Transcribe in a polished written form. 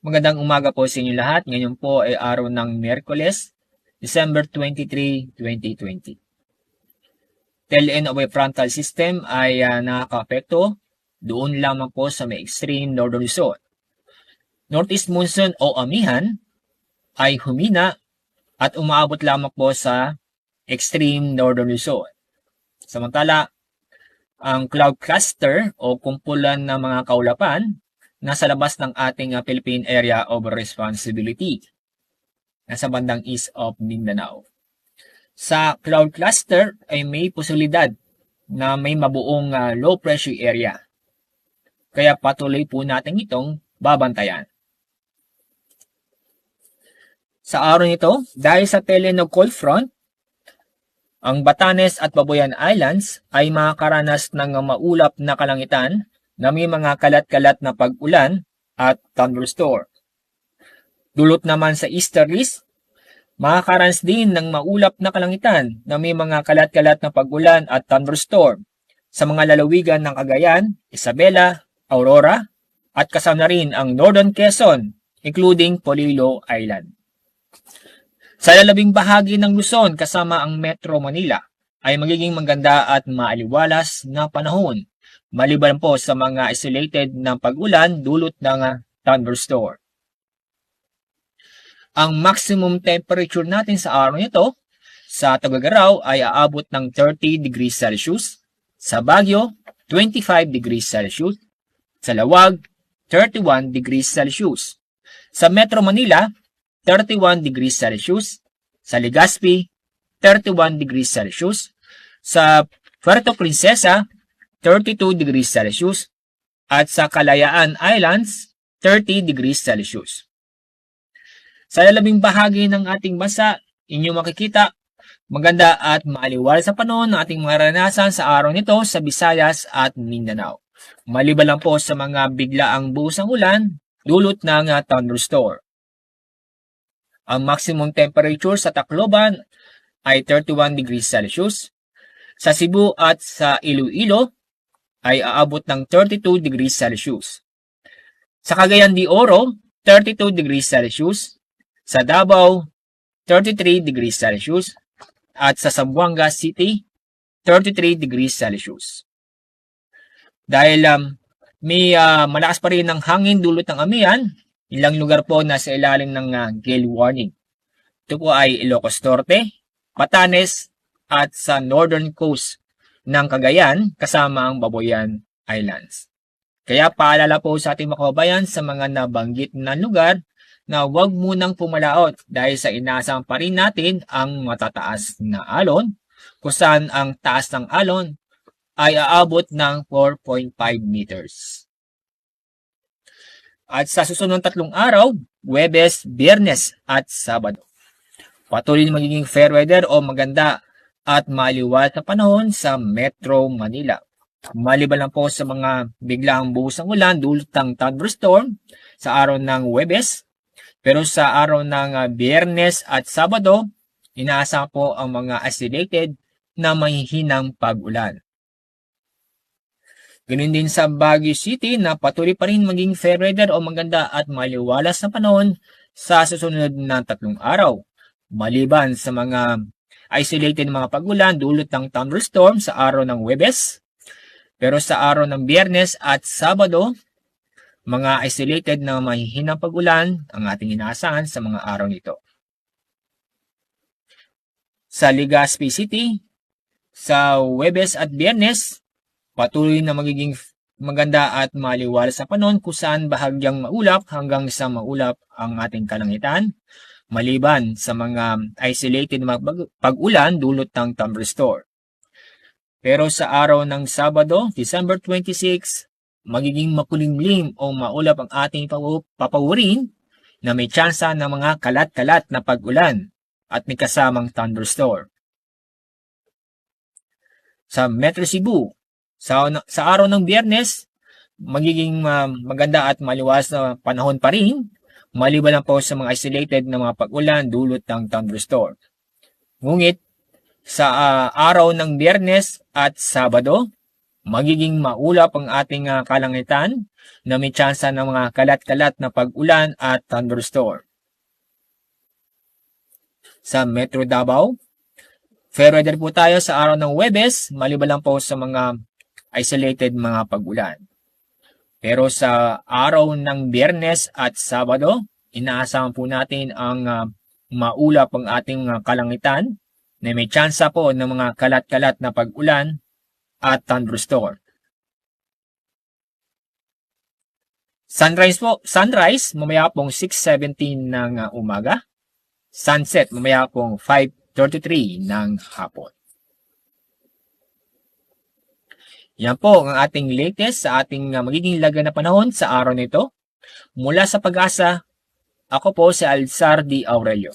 Magandang umaga po sa inyo lahat. Ngayon po ay araw ng Miyerkules, December 23, 2020. Tail end of a frontal system ay nakaka-apekto doon lamang po sa may extreme northern Luzon. Northeast monsoon o amihan ay humina at umaabot lamang po sa extreme northern Luzon. Samantala, ang cloud cluster o kumpulan ng mga kaulapan nasa labas ng ating Philippine Area of Responsibility, nasa bandang east of Mindanao. Sa cloud cluster ay may posibilidad na may mabuong low pressure area. Kaya patuloy po natin itong babantayan. Sa araw nito, dahil sa tail end of cold front, ang Batanes at Babuyan Islands ay makakaranas ng maulap na kalangitan na may mga kalat-kalat na pag-ulan at thunderstorm. Dulot naman sa easterlies, makakaranas din ng maulap na kalangitan na may mga kalat-kalat na pag-ulan at thunderstorm sa mga lalawigan ng Cagayan, Isabela, Aurora, at kasama rin ang Northern Quezon, including Polillo Island. Sa lalabing bahagi ng Luzon kasama ang Metro Manila ay magiging maganda at maaliwalas na panahon, maliban po sa mga isolated na pag-ulan dulot ng thunderstorm. Ang maximum temperature natin sa araw nito sa Tuguegarao ay aabot ng 30 degrees Celsius, sa Baguio 25 degrees Celsius, sa Lawag 31 degrees Celsius, sa Metro Manila 31 degrees Celsius, sa Legazpi 31 degrees Celsius, sa Puerto Princesa 32 degrees Celsius, at sa Kalayaan Islands 30 degrees Celsius. Sa lalabing bahagi ng ating bansa, inyo makikita maganda at maaliwalas sa panahon ng ating mga karanasan sa araw nito sa Visayas at Mindanao. Maliban lang po sa mga biglaang buhos ng ulan dulot ng thunderstorm. Ang maximum temperature sa Tacloban ay 31 degrees Celsius. Sa Cebu at sa Iloilo ay aabot ng 32 degrees Celsius. Sa Cagayan de Oro, 32 degrees Celsius. Sa Davao, 33 degrees Celsius. At sa Zamboanga City, 33 degrees Celsius. Dahil may malakas pa rin ang hangin dulot ng amihan, ilang lugar po nasa ilalim ng gale warning. Ito po ay Ilocos Norte, Batanes, at sa northern coast ng Cagayan kasama ang Babuyan Islands. Kaya paalala po sa ating mga kababayan sa mga nabanggit na lugar na huwag munang pumalaot dahil sa inaasahan pa rin natin ang matataas na alon kung saan ang taas ng alon ay aabot ng 4.5 meters. At sa susunod 3 araw, Huwebes, Biyernes at Sabado, patuloy magiging fair weather o maganda at maaliwalas na panahon sa Metro Manila. Maliban lang po sa mga biglaang buhos ng ulan dulot ng thunderstorm sa araw ng Huwebes, pero sa araw ng Biyernes at Sabado, inaasahan po ang mga isolated na mahihinang pag-ulan. Ganun din sa Baguio City na patuloy pa rin maging fair weather o maganda at maliwalas na panahon sa susunod na 3 araw. Maliban sa mga isolated mga pag-ulan dulot ng thunderstorm sa araw ng Huwebes, pero sa araw ng Biyernes at Sabado, mga isolated na mahihinang pag-ulan ang ating inaasahan sa mga araw nito. Sa Legazpi City, sa Huwebes at Biyernes, patuloy na magiging maganda at maliwalas sa panahon kung saan bahagyang maulap hanggang sa maulap ang ating kalangitan, maliban sa mga isolated na pag-ulan dulot ng thunderstorm. Pero sa araw ng Sabado, December 26, magiging makulimlim o maulap ang ating papawirin na may tsansa ng mga kalat-kalat na pag-ulan at may kasamang thunderstorm. Sa Metro Cebu, sa araw ng Biyernes, magiging maganda at maliwalas na panahon pa rin, maliban lang po sa mga isolated na mga pag-ulan dulot ng thunderstorm. Ngunit sa araw ng Biyernes at Sabado, magiging maulap ang ating kalangitan na may tsansa ng mga kalat-kalat na pag-ulan at thunderstorm. Sa Metro Davao, fair weather po tayo sa araw ng Huwebes, maliban lang po sa mga isolated mga pag-ulan. Pero sa araw ng Biyernes at Sabado, inaasahan po natin ang maulap ang ating kalangitan na may tsansa po ng mga kalat-kalat na pag-ulan at thunderstorm. Sunrise mamaya pong 6:17 ng umaga. Sunset mamaya pong 5:33 ng hapon. Yan po ang ating latest sa ating magiging lagay na panahon sa araw nito. Mula sa Pag-asa, ako po si Alzar D. Aurelio.